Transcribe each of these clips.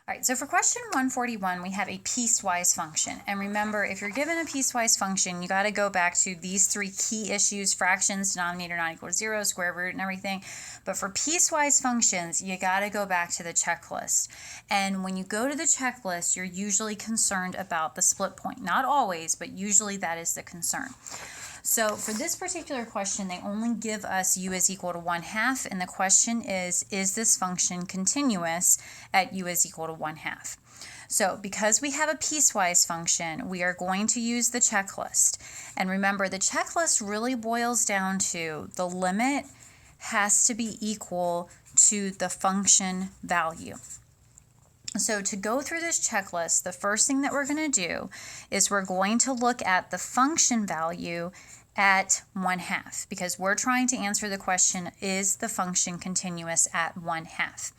All right, so for question 141, we have a piecewise function. And remember, if you're given a piecewise function, you got to go back to these three key issues: fractions, denominator not equal to 0, square root, and everything. But for piecewise functions, you got to go back to the checklist. And when you go to the checklist, you're usually concerned about the split point. Not always, but usually that is the concern. So for this particular question, they only give us u is equal to 1/2, and the question is this function continuous at u is equal to 1/2? So because we have a piecewise function, we are going to use the checklist. And remember, the checklist really boils down to the limit has to be equal to the function value. So to go through this checklist, the first thing that we're going to do is we're going to look at the function value at 1/2, because we're trying to answer the question, is the function continuous at 1/2?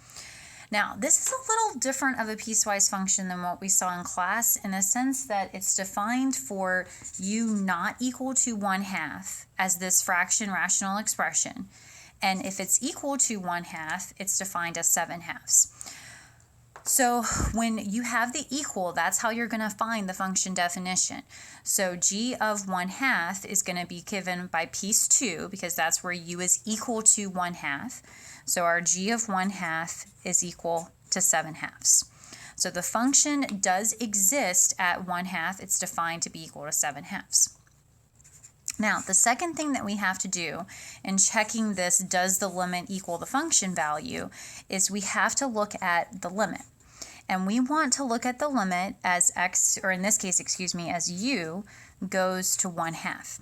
Now, this is a little different of a piecewise function than what we saw in class, in the sense that it's defined for u not equal to 1/2 as this fraction rational expression. And if it's equal to 1/2, it's defined as 7/2. So when you have the equal, that's how you're going to find the function definition. So g of 1/2 is going to be given by piece 2, because that's where u is equal to 1/2. So our g of 1/2 is equal to 7/2. So the function does exist at 1/2. It's defined to be equal to 7/2. Now, the second thing that we have to do in checking this, does the limit equal the function value, is we have to look at the limit. And we want to look at the limit as x, or in this case, as u goes to 1/2.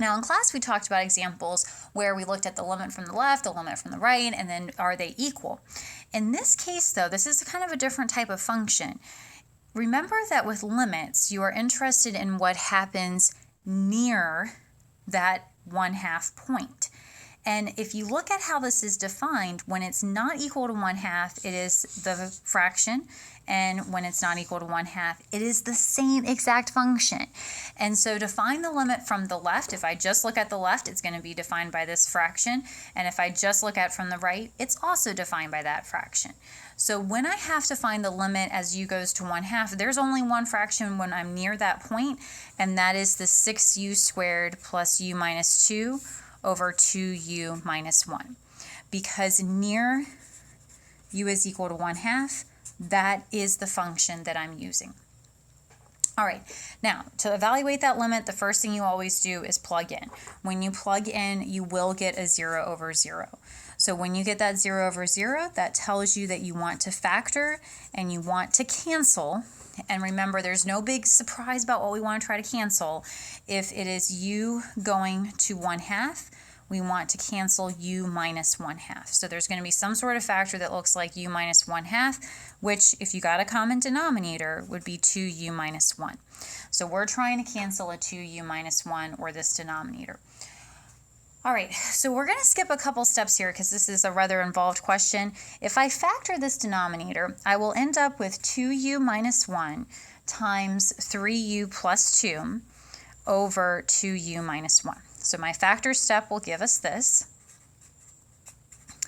Now, in class, we talked about examples where we looked at the limit from the left, the limit from the right, and then are they equal? In this case, though, this is kind of a different type of function. Remember that with limits, you are interested in what happens near that 1/2 point. And if you look at how this is defined, when it's not equal to 1/2, it is the fraction. And when it's not equal to 1/2, it is the same exact function. And so to find the limit from the left, if I just look at the left, it's going to be defined by this fraction. And if I just look at from the right, it's also defined by that fraction. So when I have to find the limit as u goes to 1/2, there's only one fraction when I'm near that point, and that is the 6u squared plus u minus 2 over 2u minus 1. Because near u is equal to 1/2, that is the function that I'm using. All right, now to evaluate that limit, the first thing you always do is plug in. When you plug in, you will get a 0 over 0. So when you get that 0 over 0, that tells you that you want to factor and you want to cancel. And remember, there's no big surprise about what we want to try to cancel. If it is u going to 1/2, we want to cancel u minus 1/2. So there's going to be some sort of factor that looks like u minus 1/2, which, if you got a common denominator, would be 2u minus 1. So we're trying to cancel a 2u minus 1, or this denominator. All right, so we're going to skip a couple steps here because this is a rather involved question. If I factor this denominator, I will end up with 2u minus 1 times 3u plus 2 over 2u minus 1. So my factor step will give us this.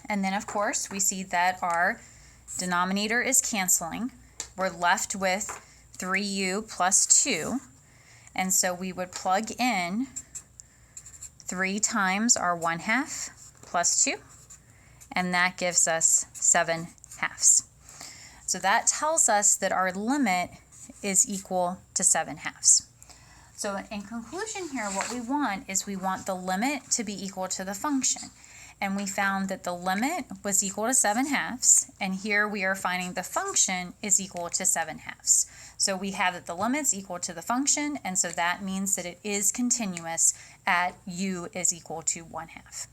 And then, of course, we see that our denominator is canceling. We're left with 3u plus 2. And so we would plug in 3 times our 1/2 plus 2, and that gives us 7/2. So that tells us that our limit is equal to 7/2. So in conclusion here, what we want is we want the limit to be equal to the function. And we found that the limit was equal to 7/2, and here we are finding the function is equal to 7/2. So we have that the limit's equal to the function, and so that means that it is continuous at u is equal to 1/2.